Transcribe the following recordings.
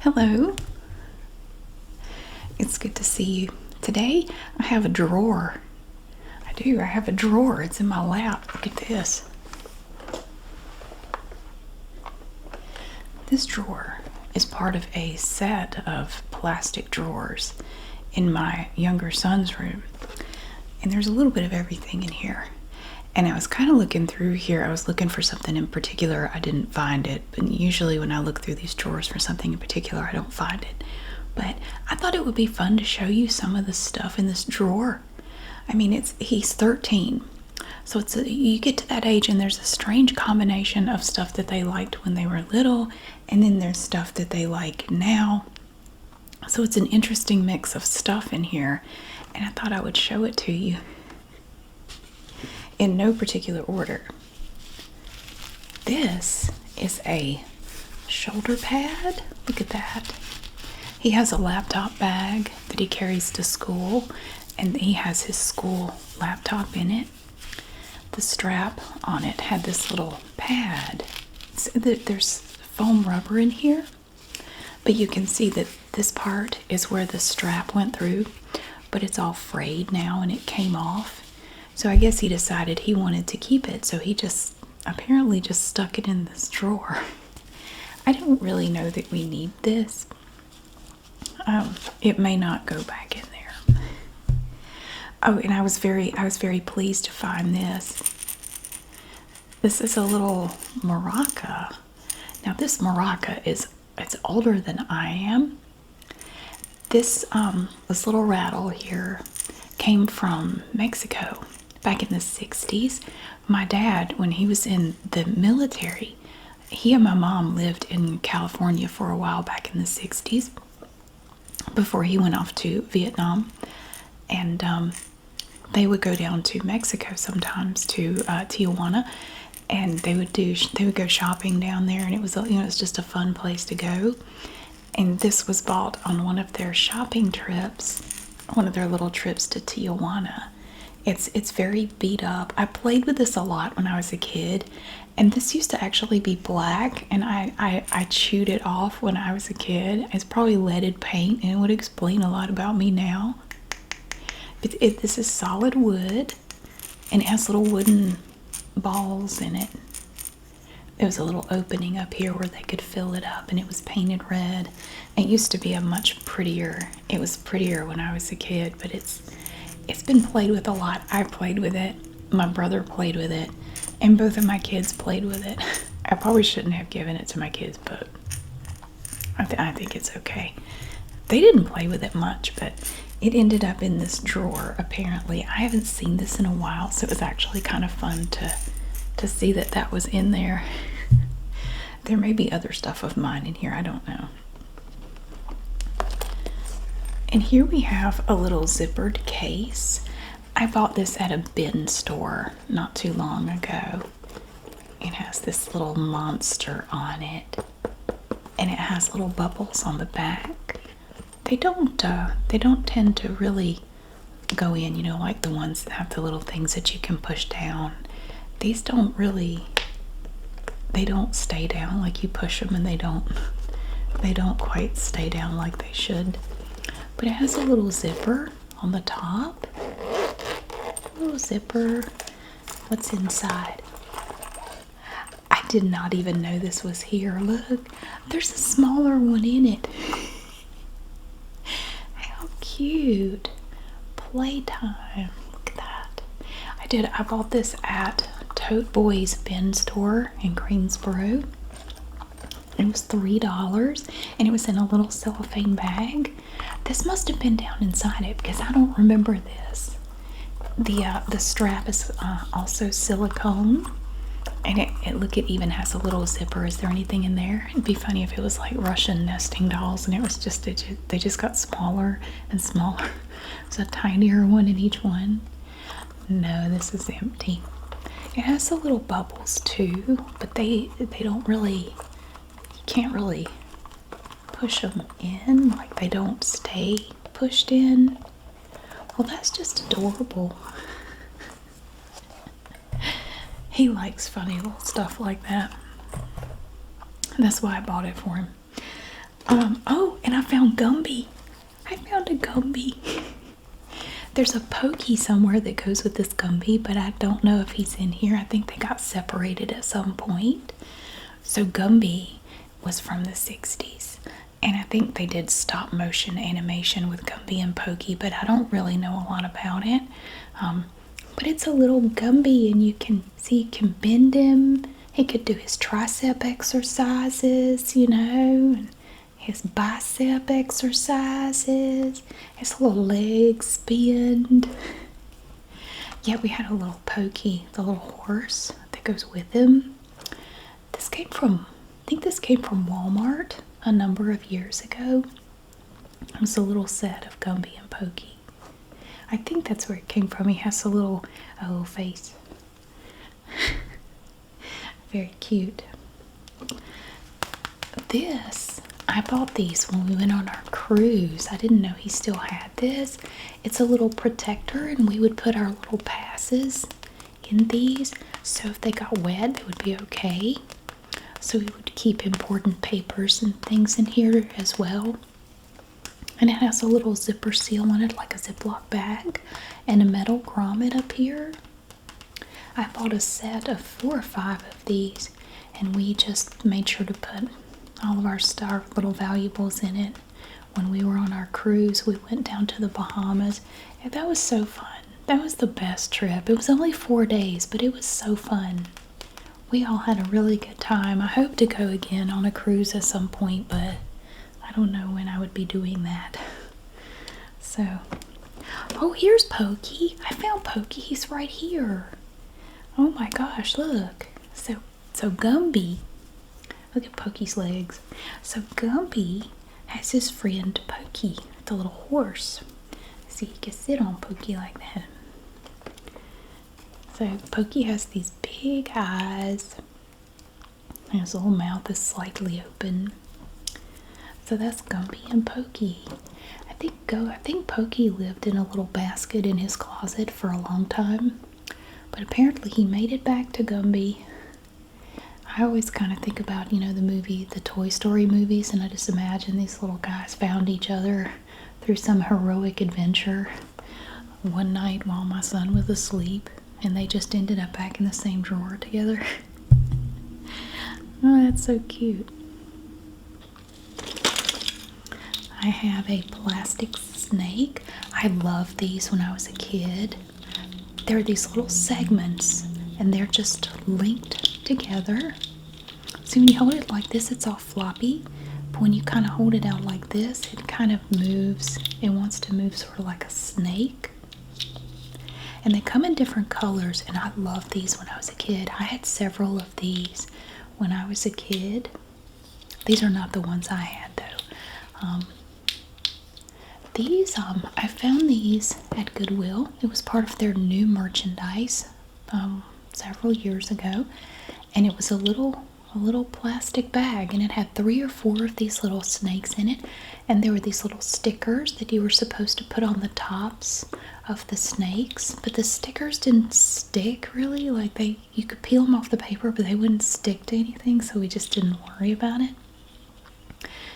Hello. It's good to see you. Today I have a drawer. I do. I have a drawer. It's in my lap. Look at this. This drawer is part of a set of plastic drawers in my younger son's room. And there's a little bit of everything in here. And I was kind of looking through here. I was looking for something in particular. I didn't find it. But usually when I look through these drawers for something in particular, I don't find it. But I thought it would be fun to show you some of the stuff in this drawer. I mean, he's 13. So you get to that age and there's a strange combination of stuff that they liked when they were little, and then there's stuff that they like now. So it's an interesting mix of stuff in here, and I thought I would show it to you in no particular order. This is a shoulder pad. Look at that. He has a laptop bag that he carries to school, and he has his school laptop in it. The strap on it had this little pad. There's foam rubber in here, but you can see that this part is where the strap went through, but it's all frayed now and it came off. So I guess he decided he wanted to keep it, so he apparently just stuck it in this drawer. I don't really know that we need this. It may not go back in there. Oh, and I was very pleased to find this. This is a little maraca. Now this maraca it's older than I am. This little rattle here came from Mexico back in the 60s. My dad, when he was in the military, he and my mom lived in California for a while back in the 60s before he went off to Vietnam. And they would go down to Mexico sometimes, to Tijuana, and they would go shopping down there, and it was it's just a fun place to go. And this was bought on one of their shopping trips, one of their little trips to Tijuana. It's very beat up. I played with this a lot when I was a kid, and this used to actually be black, and I chewed it off when I was a kid. It's probably leaded paint, and it would explain a lot about me now. But this is solid wood, and it has little wooden balls in it. There was a little opening up here where they could fill it up, and it was painted red. It used to be it was prettier when I was a kid, but it's been played with a lot. I played with it, my brother played with it, and both of my kids played with it. I probably shouldn't have given it to my kids, but I think it's okay. They didn't play with it much, but it ended up in this drawer, apparently. I haven't seen this in a while, so it was actually kind of fun to see that was in there. There may be other stuff of mine in here, I don't know. And here we have a little zippered case. I bought this at a bin store not too long ago. It has this little monster on it, and it has little bubbles on the back. They don't tend to really go in, like the ones that have the little things that you can push down. These don't stay down. Like, you push them and they don't quite stay down like they should. But it has a little zipper on the top. A little zipper. What's inside? I did not even know this was here. Look, there's a smaller one in it. How cute. Playtime. Look at that. I bought this at Tote Boy's bin store in Greensboro. It was $3, and it was in a little cellophane bag. This must have been down inside it because I don't remember this. The strap is also silicone, and it even has a little zipper. Is there anything in there? It'd be funny if it was like Russian nesting dolls, and they just got smaller and smaller. There's a tinier one in each one. No, this is empty. It has the little bubbles too, but they don't really. You can't really push them in, like they don't stay pushed in. Well, that's just adorable. He likes funny little stuff like that. That's why I bought it for him. Oh, and I found Gumby. I found a Gumby. There's a Pokey somewhere that goes with this Gumby, but I don't know if he's in here. I think they got separated at some point. So Gumby was from the 60s. And I think they did stop motion animation with Gumby and Pokey, but I don't really know a lot about it. But it's a little Gumby, and you can see you can bend him. He could do his tricep exercises, and his bicep exercises. His little legs bend. Yeah, we had a little Pokey, the little horse that goes with him. I think this came from Walmart a number of years ago. It was a little set of Gumby and Pokey. I think that's where it came from. He has a little face. Very cute. I bought these when we went on our cruise. I didn't know he still had this. It's a little protector, and we would put our little passes in these, so if they got wet, they would be okay. So we would keep important papers and things in here as well. And it has a little zipper seal on it, like a Ziploc bag, and a metal grommet up here. I bought a set of 4 or 5 of these, and we just made sure to put all of our little valuables in it. When we were on our cruise, we went down to the Bahamas, and that was so fun. That was the best trip. It was only 4 days, but it was so fun. We all had a really good time. I hope to go again on a cruise at some point, but I don't know when I would be doing that. So, oh, here's Pokey. I found Pokey. He's right here. Oh my gosh, look. So Gumby. Look at Pokey's legs. So Gumby has his friend Pokey, the little horse. See, he can sit on Pokey like that. So Pokey has these big eyes. And his little mouth is slightly open. So that's Gumby and Pokey. I think Pokey lived in a little basket in his closet for a long time. But apparently he made it back to Gumby. I always kind of think about, the Toy Story movies, and I just imagine these little guys found each other through some heroic adventure one night while my son was asleep, and they just ended up back in the same drawer together. Oh, that's so cute. I have a plastic snake. I loved these when I was a kid. They're these little segments, and they're just linked together. So when you hold it like this, it's all floppy. But when you kind of hold it out like this, it kind of moves. It wants to move sort of like a snake. And they come in different colors, and I loved these when I was a kid. I had several of these when I was a kid. These are not the ones I had, though. I found these at Goodwill. It was part of their new merchandise several years ago, and it was a little plastic bag, and it had 3 or 4 of these little snakes in it, and there were these little stickers that you were supposed to put on the tops of the snakes, but the stickers didn't stick really. Like you could peel them off the paper, but they wouldn't stick to anything, so we just didn't worry about it.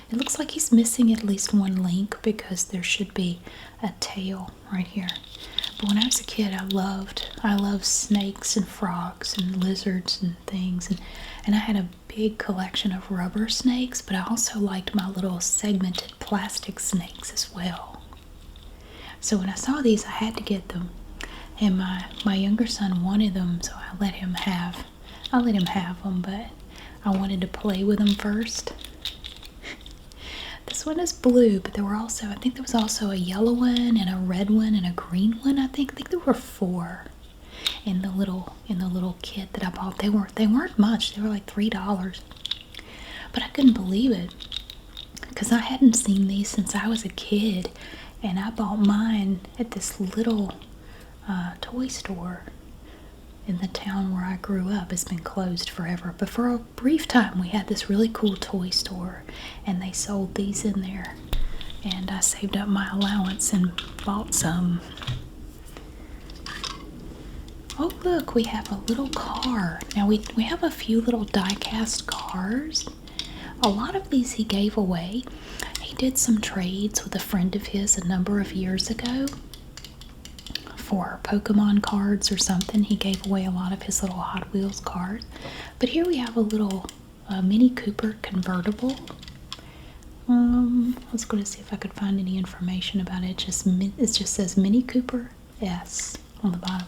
It looks like he's missing at least one link because there should be a tail right here. But when I was a kid, I loved snakes and frogs and lizards and things, and I had a big collection of rubber snakes, but I also liked my little segmented plastic snakes as well. So when I saw these, I had to get them, and my younger son wanted them, so I let him have them, but I wanted to play with them first. This one is blue, but I think there was also a yellow one and a red one and a green one. I think there were 4 in the little kit that I bought. They weren't much. They were like $3. But I couldn't believe it because I hadn't seen these since I was a kid, and I bought mine at this little toy store in the town where I grew up. It's been closed forever, but for a brief time we had this really cool toy store, and they sold these in there, and I saved up my allowance and bought some. Oh look, we have a little car. Now we have a few little die-cast cars. A lot of these he gave away. He did some trades with a friend of his a number of years ago for Pokemon cards or something. He gave away a lot of his little Hot Wheels cards. But here we have a little Mini Cooper convertible. I was going to see if I could find any information about it. It just says Mini Cooper S on the bottom.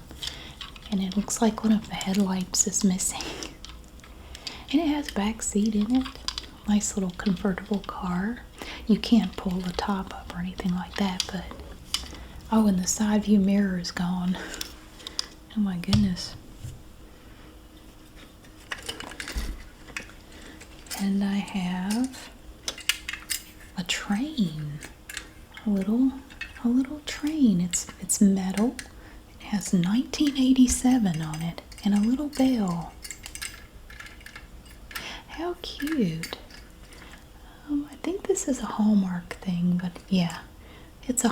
And it looks like one of the headlights is missing. And it has a back seat in it. Nice little convertible car. You can't pull the top up or anything like that, but oh, and the side view mirror is gone. Oh my goodness. And I have a train. A little train. It's metal. It has 1987 on it and a little bell. How cute. I think this is a Hallmark thing, but yeah, it's a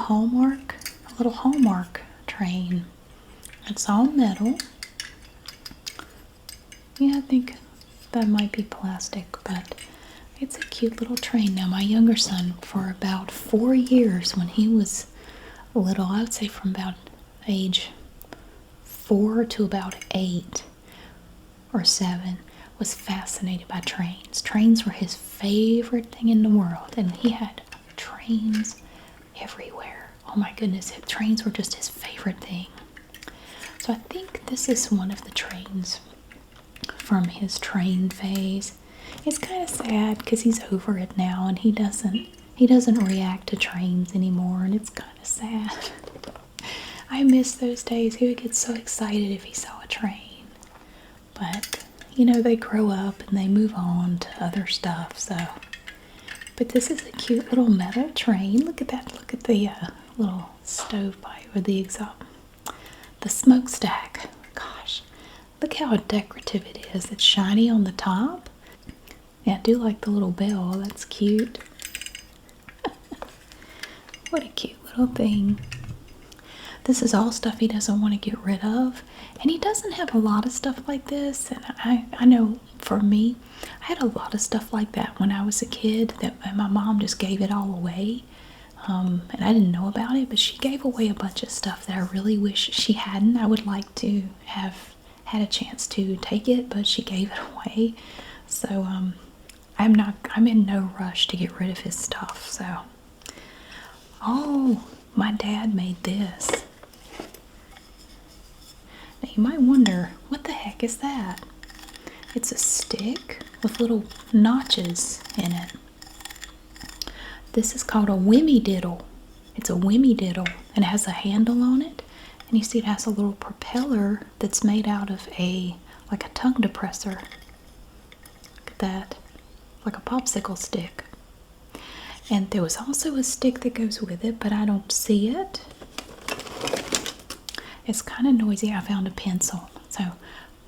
little Hallmark train. It's all metal. Yeah, I think that might be plastic, but it's a cute little train. Now, my younger son, for about 4 years when he was little, I would say from about age 4 to about 8 or 7, was fascinated by trains. Trains were his favorite thing in the world, and he had trains everywhere. Oh my goodness, trains were just his favorite thing. So I think this is one of the trains from his train phase. It's kind of sad because he's over it now, and he doesn't react to trains anymore, and it's kind of sad. I miss those days. He would get so excited if he saw a train, but you know, they grow up and they move on to other stuff. So, but this is a cute little metal train. Look at that. Look at the little stovepipe or the exhaust, the smokestack. Gosh, look how decorative it is. It's shiny on the top. Yeah, I do like the little bell. That's cute. What a cute little thing. This is all stuff he doesn't want to get rid of. And he doesn't have a lot of stuff like this. And I know for me, I had a lot of stuff like that when I was a kid that my mom just gave it all away. And I didn't know about it, but she gave away a bunch of stuff that I really wish she hadn't. I would like to have had a chance to take it, but she gave it away. So I'm in no rush to get rid of his stuff. So, oh, my dad made this. Now you might wonder, what the heck is that? It's a stick with little notches in it. This is called a wimmy diddle. It's a wimmy diddle, and it has a handle on it. And you see it has a little propeller that's made out of like a tongue depressor. Look at that, like a popsicle stick. And there was also a stick that goes with it, but I don't see it. It's kind of noisy. I found a pencil.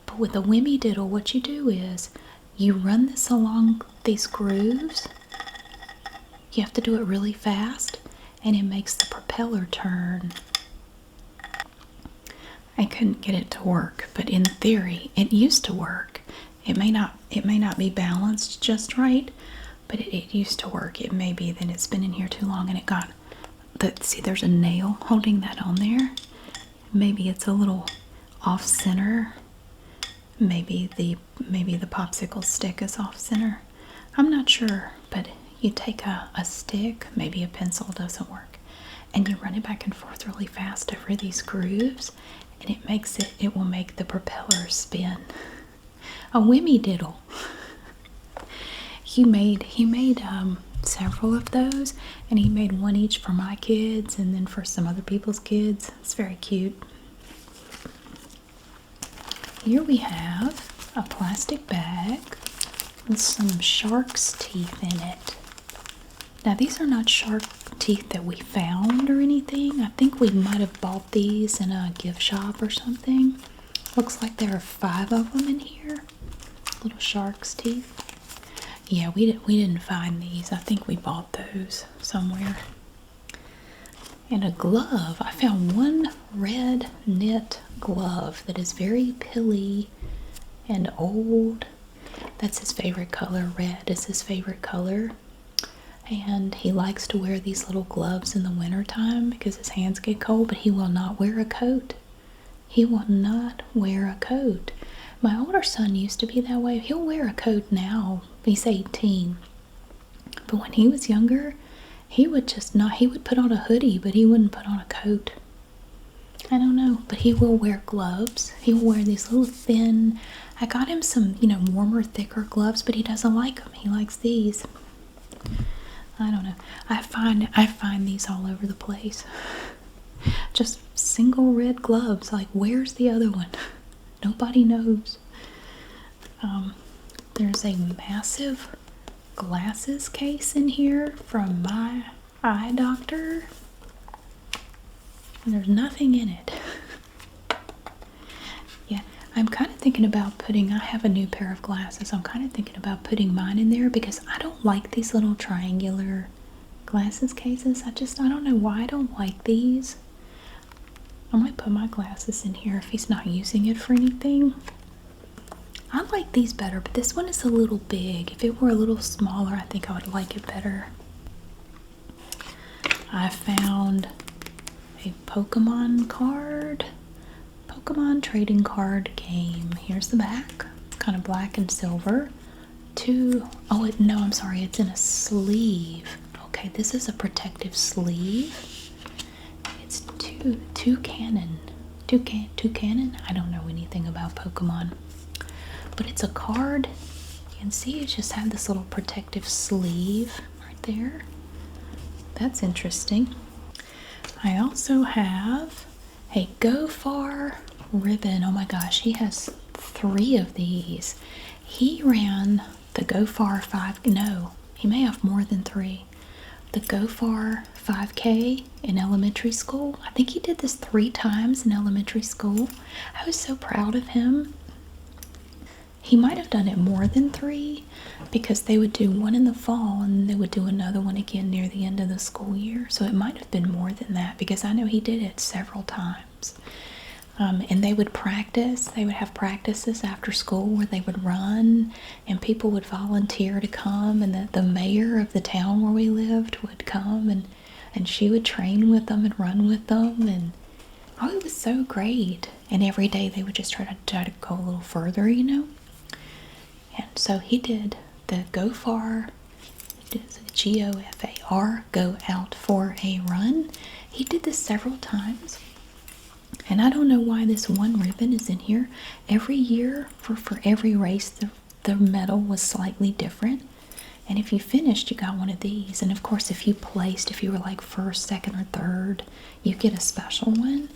But with a wimmy diddle, what you do is you run this along these grooves. You have to do it really fast, and it makes the propeller turn. I couldn't get it to work, but in theory, it used to work. It may not be balanced just right, but it used to work. It may be that it's been in here too long and it got see, there's a nail holding that on there. Maybe it's a little off center. Maybe the popsicle stick is off center. I'm not sure, but you take a stick, maybe a pencil doesn't work, and you run it back and forth really fast over these grooves, and it will make the propeller spin. A wimmy diddle. He made several of those, and he made one each for my kids and then for some other people's kids. It's very cute. Here we have a plastic bag with some shark's teeth in it. Now these are not shark teeth that we found or anything. I think we might have bought these in a gift shop or something. Looks like there are 5 of them in here. Little shark's teeth. Yeah, we didn't find these. I think we bought those somewhere. And a glove. I found one red knit glove that is very pilly and old. That's his favorite color. Red is his favorite color. And he likes to wear these little gloves in the wintertime because his hands get cold, but he will not wear a coat. He will not wear a coat. My older son used to be that way. He'll wear a coat now. He's 18. But when he was younger, he would just not, he would put on a hoodie, but he wouldn't put on a coat. I don't know, but he will wear gloves. He will wear these little thin, I got him some, warmer, thicker gloves, but he doesn't like them. He likes these. I don't know. I find these all over the place. Just single red gloves. Like, where's the other one? Nobody knows. There's a massive glasses case in here from my eye doctor. And there's nothing in it. Yeah, I'm kind of thinking about I have a new pair of glasses. I'm kind of thinking about putting mine in there because I don't like these little triangular glasses cases. I don't know why I don't like these. I might put my glasses in here if he's not using it for anything. I like these better, but this one is a little big. If it were a little smaller, I think I would like it better. I found a Pokemon trading card game. Here's the back. It's kind of black and silver. No, I'm sorry, it's in a sleeve. Okay, this is a protective sleeve. It's two cannon. I don't know anything about Pokemon. But it's a card. You can see it just had this little protective sleeve right there. That's interesting. I also have a Go Far ribbon. Oh my gosh, he has 3 of these. He ran the Go Far 5, no, he may have more than 3. The Go Far 5K in elementary school. I think he did this 3 times in elementary school. I was so proud of him. He might have done it more than 3 because they would do one in the fall and they would do another one again near the end of the school year. So it might have been more than that because I know he did it several times. And they would practice. They would have practices after school where they would run and people would volunteer to come, and the mayor of the town where we lived would come and she would train with them and run with them, and it was so great. And every day they would just try to go a little further, And so he did the Go Far, GOFAR, go out for a run. He did this several times. And I don't know why this one ribbon is in here. Every year, for every race, the medal was slightly different. And if you finished, you got one of these. And of course, if you were like first, second, or third, you get a special one.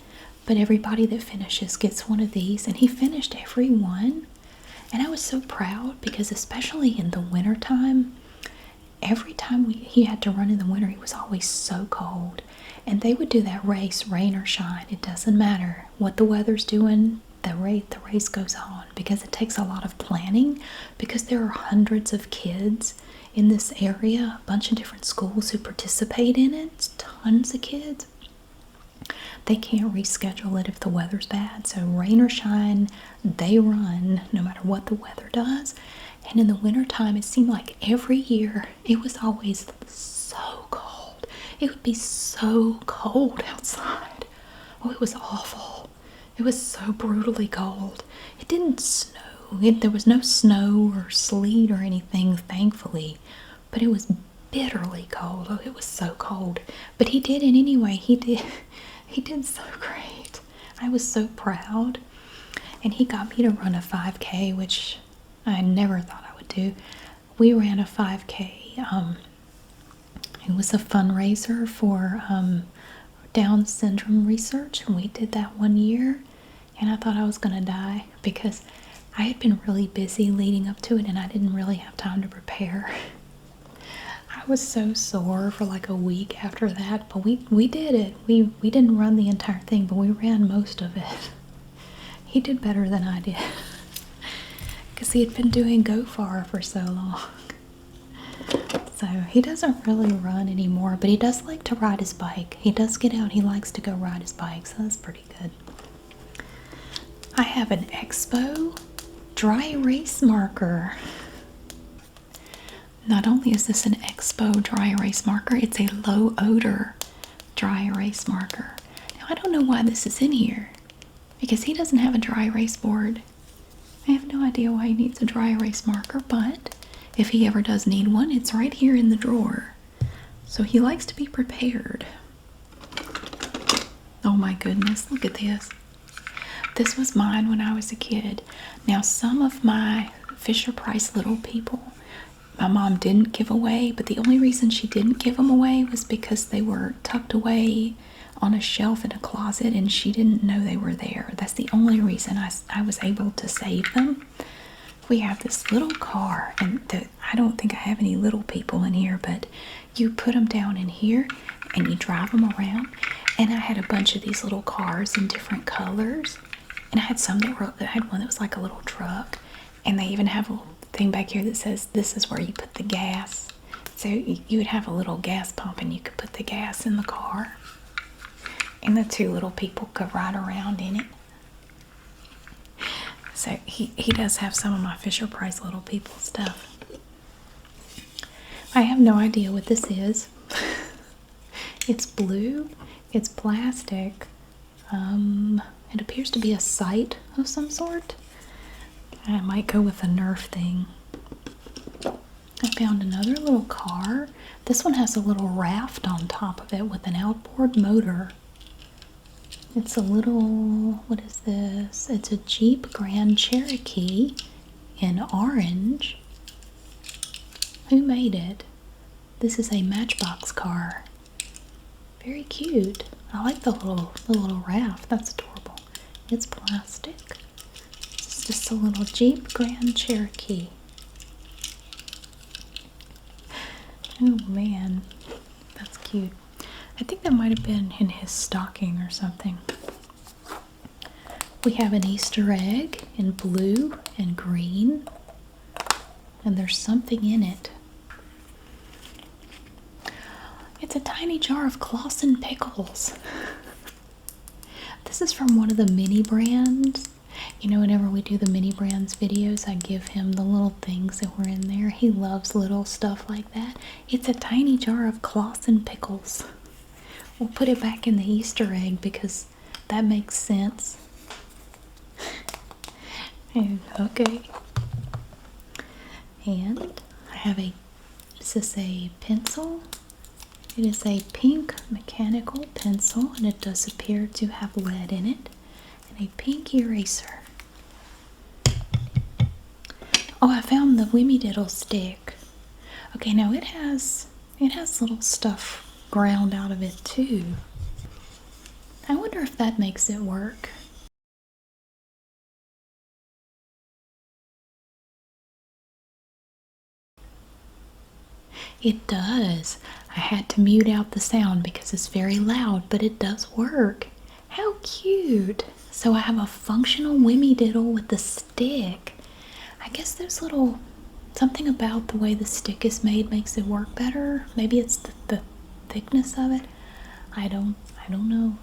But everybody that finishes gets one of these. And he finished every one. And I was so proud because especially in the wintertime, every time he had to run in the winter, it was always so cold. And they would do that race, rain or shine. It doesn't matter what the weather's doing, the race goes on because it takes a lot of planning because there are hundreds of kids in this area, a bunch of different schools who participate in it. It's tons of kids. They can't reschedule it if the weather's bad. So rain or shine, they run no matter what the weather does. And in the wintertime, it seemed like every year it was always so cold. It would be so cold outside. Oh, it was awful. It was so brutally cold. It didn't snow. There was no snow or sleet or anything, thankfully. But it was bitterly cold. Oh, it was so cold. But he did it anyway. He did so great. I was so proud. And he got me to run a 5K, which I never thought I would do. We ran a 5K. It was a fundraiser for Down syndrome research, and we did that one year. And I thought I was going to die because I had been really busy leading up to it, and I didn't really have time to prepare. I was so sore for like a week after that, but we did it. We didn't run the entire thing, but we ran most of it. He did better than I did because he had been doing Go Far for so long. So he doesn't really run anymore, but he does like to ride his bike. He does get out. He likes to go ride his bike, so that's pretty good. I have an Expo dry erase marker. Not only is this an Expo dry erase marker, it's a low odor dry erase marker. Now, I don't know why this is in here because he doesn't have a dry erase board. I have no idea why he needs a dry erase marker, but if he ever does need one, it's right here in the drawer. So he likes to be prepared. Oh my goodness, look at this. This was mine when I was a kid. Now, some of my Fisher-Price Little People, my mom didn't give away, but the only reason she didn't give them away was because they were tucked away on a shelf in a closet and she didn't know they were there. That's the only reason I was able to save them. We have this little car, and I don't think I have any Little People in here, but you put them down in here and you drive them around. And I had a bunch of these little cars in different colors, and I had some that had one that was like a little truck, and they even have a little thing back here that says this is where you put the gas. So you would have a little gas pump and you could put the gas in the car, and the two little people could ride around in it. So he does have some of my Fisher-Price Little People stuff. I have no idea what this is. It's blue. It's plastic. It appears to be a sight of some sort. I might go with a Nerf thing. I found another little car. This one has a little raft on top of it with an outboard motor. It's a little, what is this? It's a Jeep Grand Cherokee in orange. Who made it? This is a Matchbox car. Very cute. I like the little raft. That's adorable. It's plastic. It's just a little Jeep Grand Cherokee. Oh man, that's cute. I think that might have been in his stocking or something. We have an Easter egg in blue and green, and there's something in it. It's a tiny jar of Clausen pickles. This is from one of the mini brands. You know, whenever we do the mini brands videos, I give him the little things that were in there. He loves little stuff like that. It's a tiny jar of Clausen pickles. We'll put it back in the Easter egg because that makes sense. Okay. And I have this is a pencil. It is a pink mechanical pencil, and it does appear to have lead in it, and a pink eraser. Oh, I found the Wimmy Diddle stick. Okay, now it has little stuff ground out of it too. I wonder if that makes it work. It does. I had to mute out the sound because it's very loud, but it does work. How cute. So I have a functional Wimmy Diddle with the stick. I guess there's something about the way the stick is made makes it work better. Maybe it's the thickness of it. I don't know.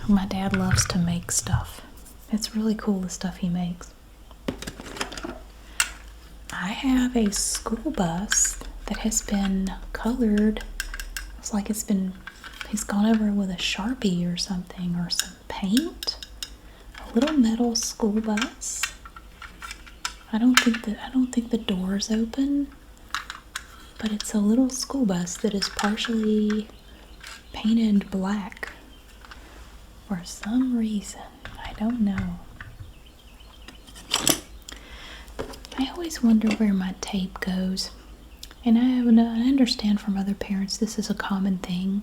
My dad loves to make stuff. It's really cool, the stuff he makes. I have a school bus that has been colored. It's like he's gone over with a Sharpie or something, or some paint. A little metal school bus. I don't think the door's open, but it's a little school bus that is partially painted black for some reason. I don't know. I always wonder where my tape goes. And I understand from other parents this is a common thing.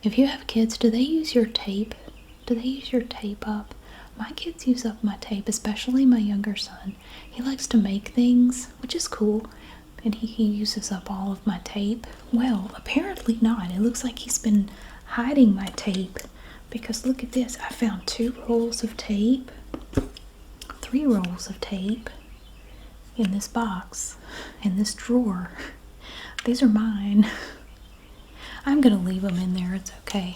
If you have kids, do they use your tape? Do they use your tape up? My kids use up my tape, especially my younger son. He likes to make things, which is cool, and he uses up all of my tape. Well, apparently not. It looks like he's been hiding my tape, because look at this. I found 2 rolls of tape, 3 rolls of tape in this box, in this drawer. These are mine. I'm gonna leave them in there. It's okay.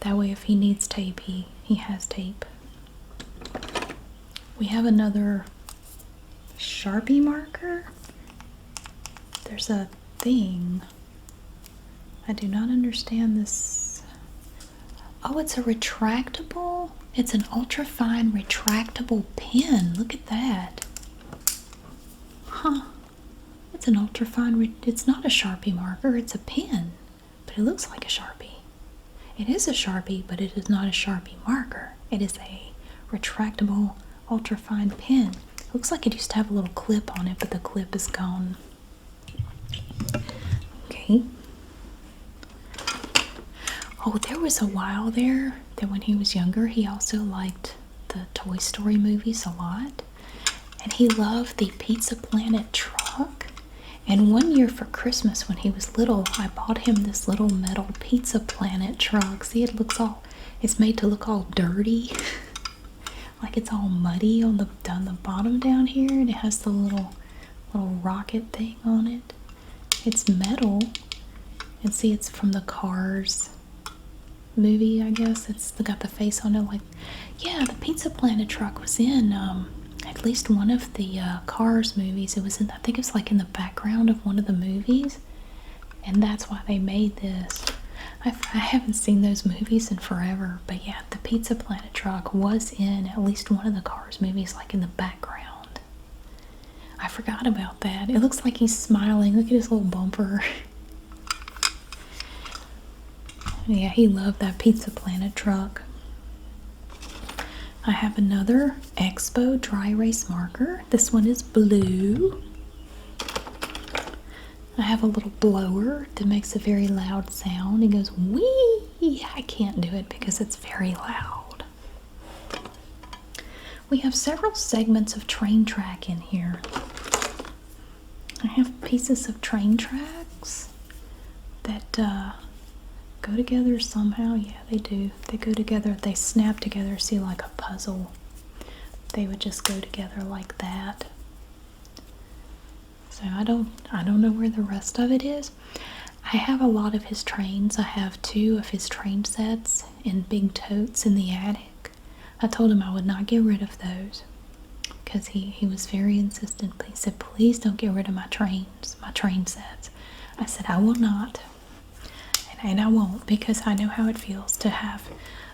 That way if he needs tape, he has tape. We have another Sharpie marker? There's a thing. I do not understand this. Oh, it's a retractable. It's an ultra-fine retractable pen. Look at that. Huh. It's an ultra-fine, it's not a Sharpie marker, it's a pen. But it looks like a Sharpie. It is a Sharpie, but it is not a Sharpie marker. It is a retractable ultra-fine pen. Looks like it used to have a little clip on it, but the clip is gone. Okay. Oh, there was a while there that when he was younger, he also liked the Toy Story movies a lot. And he loved the Pizza Planet truck. And one year for Christmas when he was little, I bought him this little metal Pizza Planet truck. See, it's made to look all dirty. Like it's all muddy on the bottom down here. And it has the little rocket thing on it. It's metal. And see, it's from the Cars movie, I guess. It's got the face on it. Like, yeah, the Pizza Planet truck was in at least one of the Cars movies. It was in, I think it was like in the background of one of the movies, and that's why they made this. I haven't seen those movies in forever, but yeah, the Pizza Planet truck was in at least one of the Cars movies, like in the background. I forgot about that. It looks like he's smiling. Look at his little bumper. Yeah, he loved that Pizza Planet truck. I have another Expo dry erase marker. This one is blue. I have a little blower that makes a very loud sound. It goes wee. I can't do it because it's very loud. We have several segments of train track in here. I have pieces of train tracks that go together somehow. Yeah, they do. They go together. They snap together. See, like a puzzle. They would just go together like that. So I don't know where the rest of it is. I have a lot of his trains. I have 2 of his train sets in big totes in the attic. I told him I would not get rid of those because he was very insistent. He said, please don't get rid of my train sets. I said, I will not. And I won't, because I know how it feels to have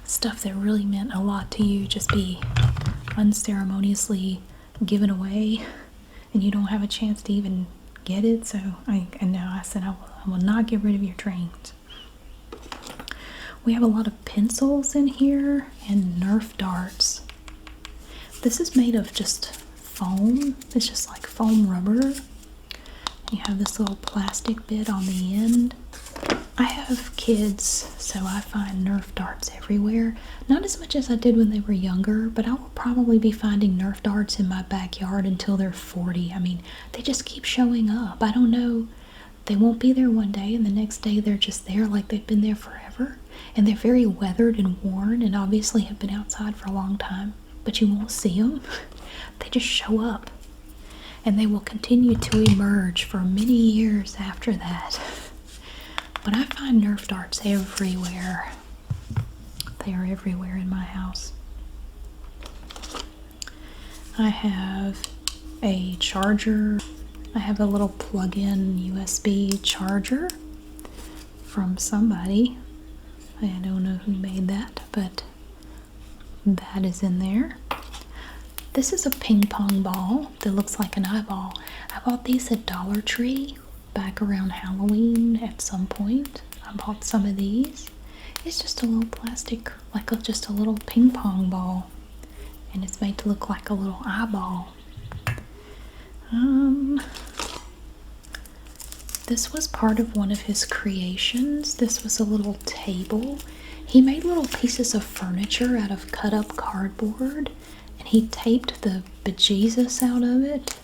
stuff that really meant a lot to you just be unceremoniously given away and you don't have a chance to even get it. So I said I will not get rid of your trains. We have a lot of pencils in here and Nerf darts. This is made of just foam. It's just like foam rubber. You have this little plastic bit on the end. I have kids, so I find Nerf darts everywhere. Not as much as I did when they were younger, but I will probably be finding Nerf darts in my backyard until they're 40. I mean, they just keep showing up. I don't know. They won't be there one day, and the next day they're just there like they've been there forever. And they're very weathered and worn, and obviously have been outside for a long time, but you won't see them. They just show up. And they will continue to emerge for many years after that. But I find Nerf darts everywhere. They are everywhere in my house. I have a charger. I have a little plug-in USB charger from somebody. I don't know who made that, but that is in there. This is a ping pong ball that looks like an eyeball. I bought these at Dollar Tree back around Halloween at some point. I bought some of these. It's just a little plastic, like just a little ping pong ball. And it's made to look like a little eyeball. This was part of one of his creations. This was a little table. He made little pieces of furniture out of cut up cardboard. And he taped the bejesus out of it.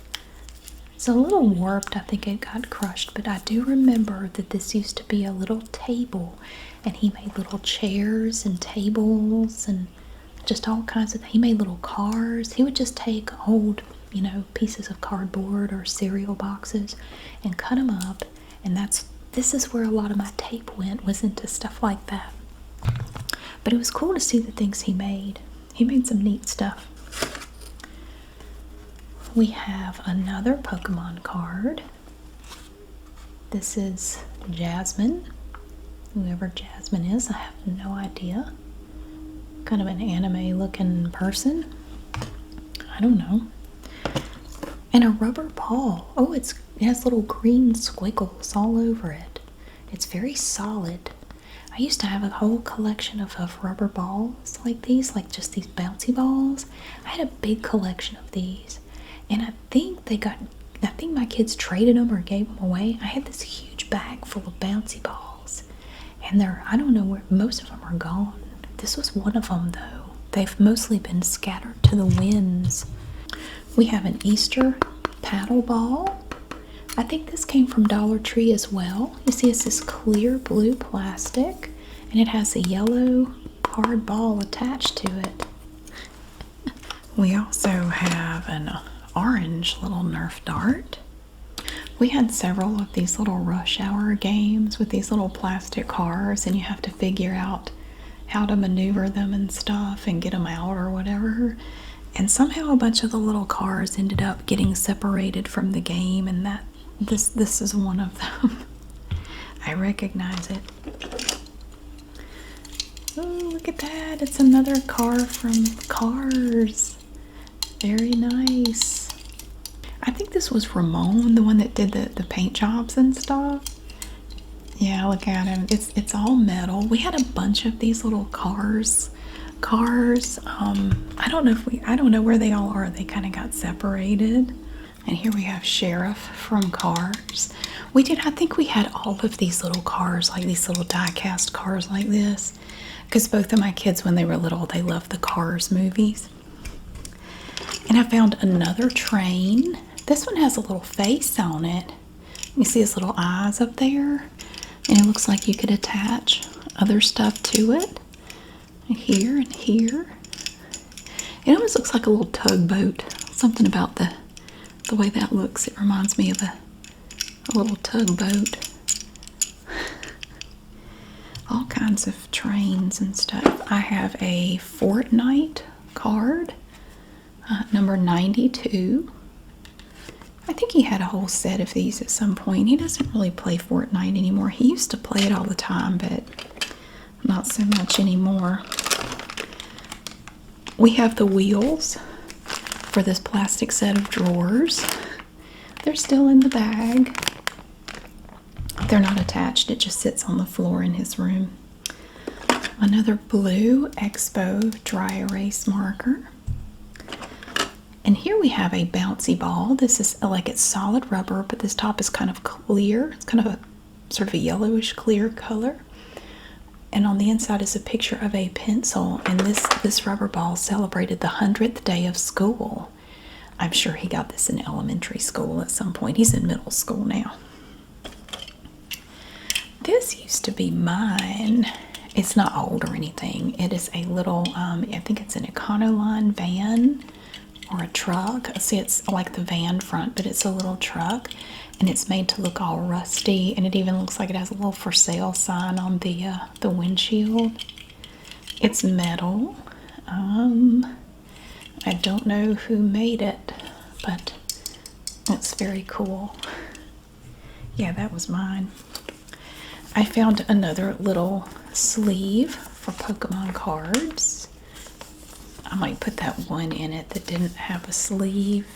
It's a little warped. I think it got crushed, but I do remember that this used to be a little table, and he made little chairs and tables and just all kinds of things. He made little cars. He would just take old, pieces of cardboard or cereal boxes and cut them up, and this is where a lot of my tape was into stuff like that. But it was cool to see the things he made. He made some neat stuff. we have another Pokemon card. This is Jasmine. Whoever Jasmine is, I have no idea. Kind of an anime looking person. I don't know. And a rubber ball. Oh, it has little green squiggles all over it. It's very solid. I used to have a whole collection of rubber balls like these, like just these bouncy balls. I had a big collection of these. And I think my kids traded them or gave them away. I had this huge bag full of bouncy balls. And I don't know where, most of them are gone. This was one of them though. They've mostly been scattered to the winds. We have an Easter paddle ball. I think this came from Dollar Tree as well. You see it's this clear blue plastic and it has a yellow hard ball attached to it. We also have an orange little Nerf dart. We had several of these little rush hour games with these little plastic cars, and you have to figure out how to maneuver them and stuff and get them out or whatever. And somehow a bunch of the little cars ended up getting separated from the game, and this is one of them. I recognize it. Oh, look at that. It's another car from Cars. Very nice. I think this was Ramon, the one that did the paint jobs and stuff. Yeah, look at him. It's all metal. We had a bunch of these little cars. I don't know where they all are. They kind of got separated. And here we have Sheriff from Cars. I think we had all of these little cars, like these little die-cast cars like this. Because both of my kids, when they were little, they loved the Cars movies. And I found another train. This one has a little face on it. You see his little eyes up there? And it looks like you could attach other stuff to it. And here and here. It almost looks like a little tugboat. Something about the way that looks. It reminds me of a little tugboat. All kinds of trains and stuff. I have a Fortnite card. Number 92. I think he had a whole set of these at some point. He doesn't really play Fortnite anymore. He used to play it all the time, but not so much anymore. We have the wheels for this plastic set of drawers. They're still in the bag. They're not attached. It just sits on the floor in his room. Another blue Expo dry erase marker. And here we have a bouncy ball. This is it's solid rubber, but this top is kind of clear. It's kind of a sort of a yellowish clear color. And on the inside is a picture of a pencil. And this rubber ball celebrated the 100th day of school. I'm sure he got this in elementary school at some point. He's in middle school now. This used to be mine. It's not old or anything. It is a little, I think it's an Econoline van or a truck. See, it's like the van front, but it's a little truck, and it's made to look all rusty, and it even looks like it has a little for sale sign on the windshield. It's metal. I don't know who made it, but it's very cool. Yeah, that was mine. I found another little sleeve for Pokemon cards. I might put that one in it that didn't have a sleeve.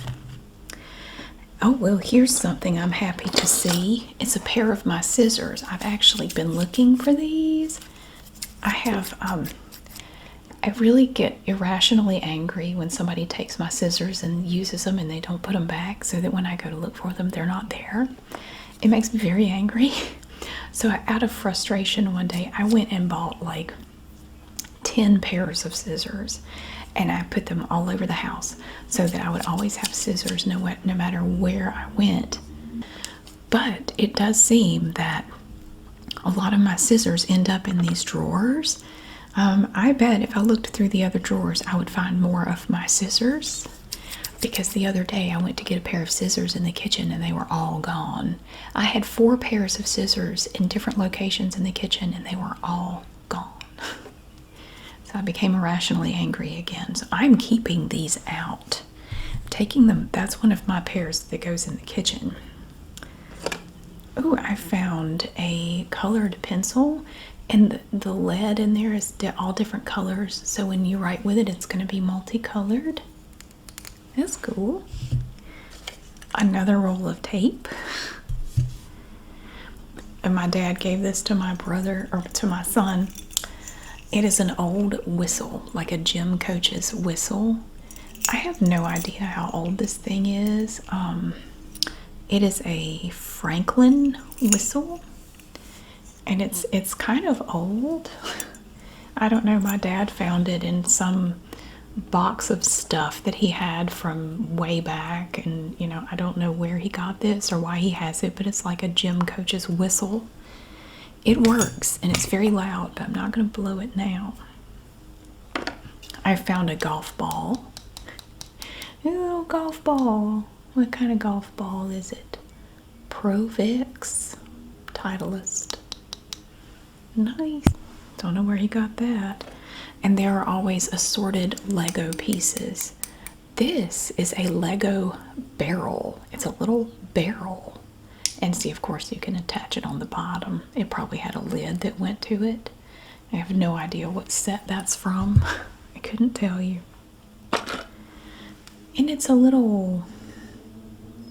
Oh, well, here's something I'm happy to see. It's a pair of my scissors. I've actually been looking for these. I really get irrationally angry when somebody takes my scissors and uses them and they don't put them back, so that when I go to look for them, they're not there. It makes me very angry. So out of frustration one day, I went and bought like 10 pairs of scissors, and I put them all over the house so that I would always have scissors no matter where I went. But it does seem that a lot of my scissors end up in these drawers. I bet if I looked through the other drawers, I would find more of my scissors, because the other day I went to get a pair of scissors in the kitchen and they were all gone. I had 4 pairs of scissors in different locations in the kitchen and they were all gone. So I became irrationally angry again. So I'm keeping these out taking them. That's one of my pairs that goes in the kitchen. Oh, I found a colored pencil, and the lead in there is all different colors. So when you write with it, it's going to be multicolored. That's cool. Another roll of tape. And my dad gave this to my brother, or to my son. It is an old whistle, like a gym coach's whistle. I have no idea how old this thing is. It is a Franklin whistle, and it's kind of old. I don't know. My dad found it in some box of stuff that he had from way back, and I don't know where he got this or why he has it, but it's like a gym coach's whistle. It works, and it's very loud, but I'm not going to blow it now. I found a golf ball. A little golf ball. What kind of golf ball is it? Pro Vix Titleist. Nice. Don't know where he got that. And there are always assorted Lego pieces. This is a Lego barrel. It's a little barrel. And see, of course, you can attach it on the bottom. It probably had a lid that went to it. I have no idea what set that's from. I couldn't tell you. And it's a little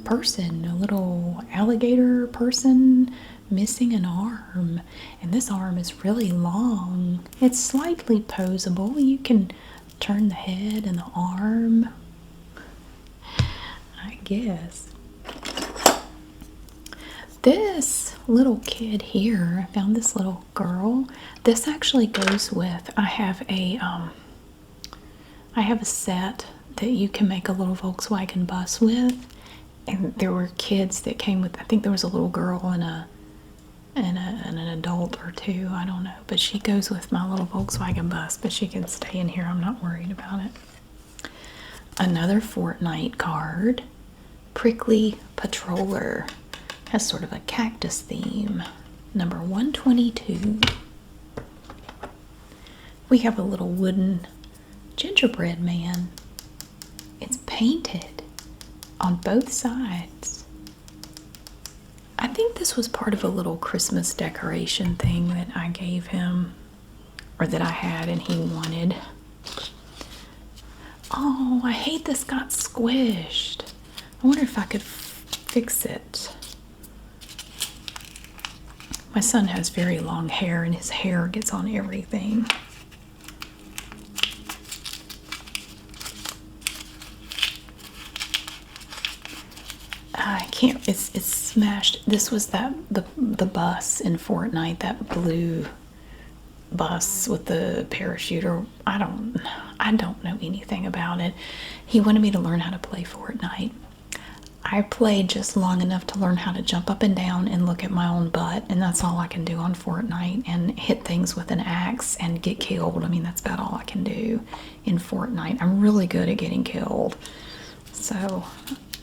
person, a little alligator person missing an arm. And this arm is really long. It's slightly posable. You can turn the head and the arm, I guess. This little kid here, I found this little girl. This actually goes with, I have a set that you can make a little Volkswagen bus with, and there were kids that came with. I think there was a little girl and an adult or two. I don't know, but she goes with my little Volkswagen bus. But she can stay in here. I'm not worried about it. Another Fortnite card, Prickly Patroller. Has sort of a cactus theme. Number 122. We have a little wooden gingerbread man. It's painted on both sides. I think this was part of a little Christmas decoration thing that I gave him, or that I had and he wanted. Oh, I hate this got squished. I wonder if I could fix it. My son has very long hair, and his hair gets on everything. I can't. It's smashed. This was the bus in Fortnite, that blue bus with the parachute. Or I don't know anything about it. He wanted me to learn how to play Fortnite. I played just long enough to learn how to jump up and down and look at my own butt, and that's all I can do on Fortnite, and hit things with an axe and get killed. I mean, that's about all I can do in Fortnite. I'm really good at getting killed. So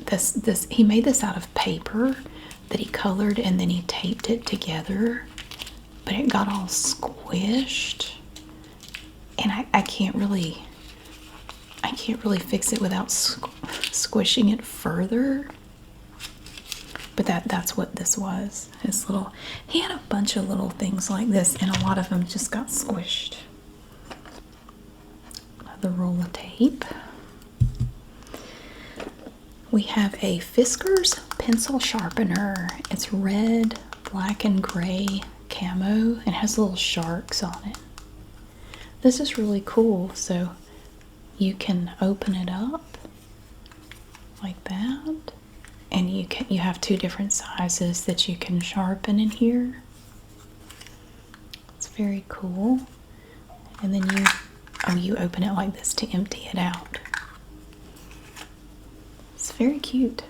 this he made this out of paper that he colored, and then he taped it together, but it got all squished, and I can't really fix it without squishing it further. But that's what this was. His little, he had a bunch of little things like this, and a lot of them just got squished. Another roll of tape. We have a Fisker's pencil sharpener. It's red, black, and gray camo, and has little sharks on it. This is really cool. So you can open it up like that, and you have two different sizes that you can sharpen in here. It's very cool. And then you open it like this to empty it out. It's very cute.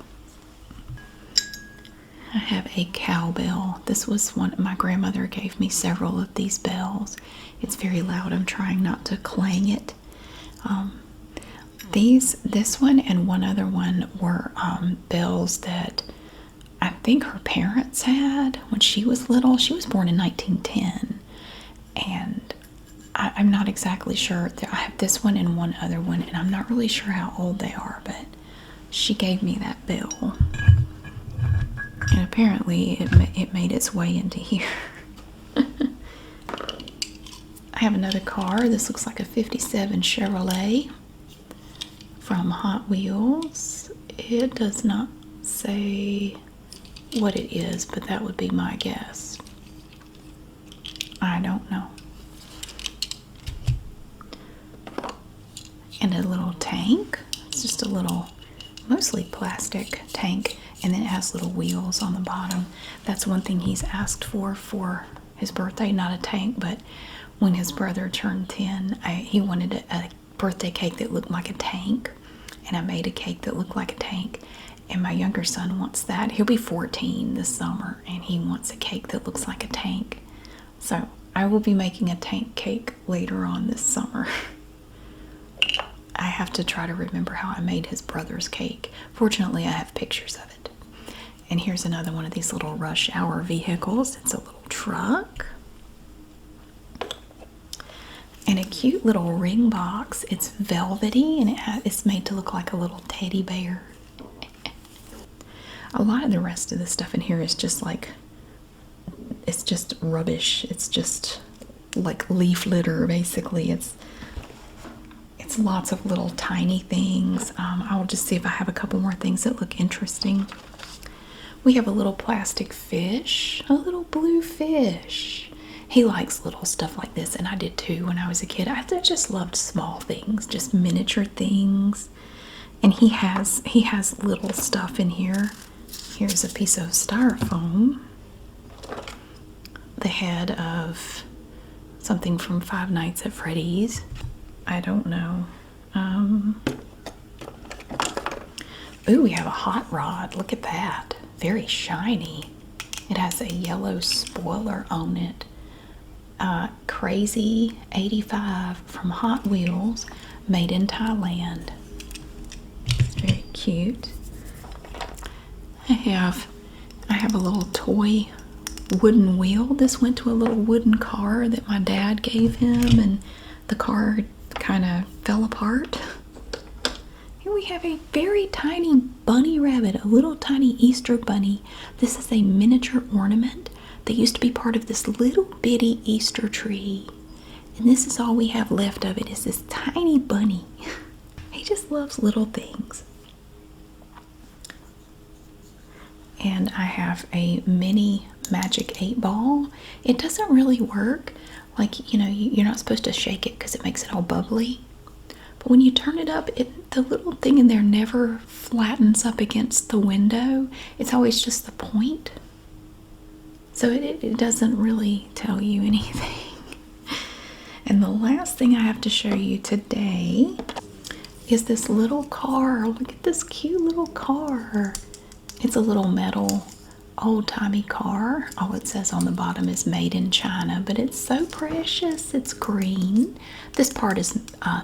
I have a cowbell. This was one my grandmother gave me several of these bells. It's very loud. I'm trying not to clang it. This one and one other one were bells that I think her parents had when she was little. She was born in 1910, and I'm not exactly sure. I have this one and one other one, and I'm not really sure how old they are, but she gave me that bill. And apparently it made its way into here. I have another car. This looks like a 57 Chevrolet from Hot Wheels. It does not say what it is, but that would be my guess. I don't know. And a little tank. It's just a little, mostly plastic tank, and then it has little wheels on the bottom. That's one thing he's asked for his birthday. Not a tank, but when his brother turned 10, he wanted a birthday cake that looked like a tank, and I made a cake that looked like a tank. And my younger son wants that. He'll be 14 this summer, and he wants a cake that looks like a tank. So I will be making a tank cake later on this summer. I have to try to remember how I made his brother's cake. Fortunately, I have pictures of it. And here's another one of these little rush hour vehicles. It's a little truck. And a cute little ring box. It's velvety, and it's made to look like a little teddy bear. A lot of the rest of the stuff in here is just like, it's just rubbish. It's just like leaf litter, basically. It's lots of little tiny things. I'll just see if I have a couple more things that look interesting. We have a little plastic fish, a little blue fish. He likes little stuff like this, and I did too when I was a kid. I just loved small things, just miniature things. And he has little stuff in here. Here's a piece of styrofoam. The head of something from Five Nights at Freddy's. I don't know. Ooh, we have a hot rod. Look at that. Very shiny. It has a yellow spoiler on it. Crazy 85 from Hot Wheels, made in Thailand. Very cute. I have a little toy wooden wheel. This went to a little wooden car that my dad gave him, and the car kind of fell apart. Here we have a very tiny bunny rabbit, a little tiny Easter bunny. This is a miniature ornament that used to be part of this little bitty Easter tree. And this is all we have left of it, is this tiny bunny. He just loves little things. And I have a mini Magic 8 ball. It doesn't really work. Like, you're not supposed to shake it because it makes it all bubbly. But when you turn it up, the little thing in there never flattens up against the window. It's always just the point. So it doesn't really tell you anything. And the last thing I have to show you today is this little car. Look at this cute little car. It's a little metal, old-timey car. All it says on the bottom is made in China, but it's so precious. It's green. This part is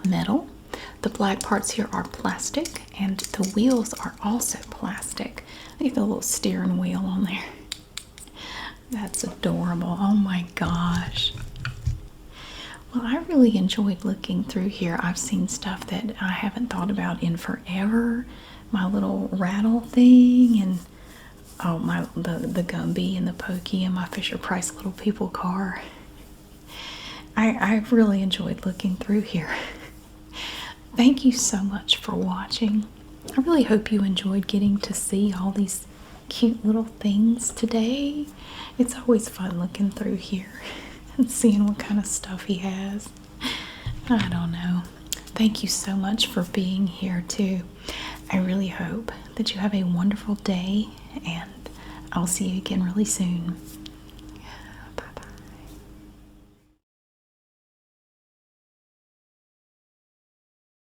metal. The black parts here are plastic, and the wheels are also plastic. Look at the little steering wheel on there. That's adorable. Oh my gosh. Well, I really enjoyed looking through here. I've seen stuff that I haven't thought about in forever. My little rattle thing, and the Gumby and the Pokey and my Fisher-Price Little People car. I've really enjoyed looking through here. Thank you so much for watching. I really hope you enjoyed getting to see all these cute little things today. It's always fun looking through here and seeing what kind of stuff he has. I don't know. Thank you so much for being here too. I really hope that you have a wonderful day, and I'll see you again really soon.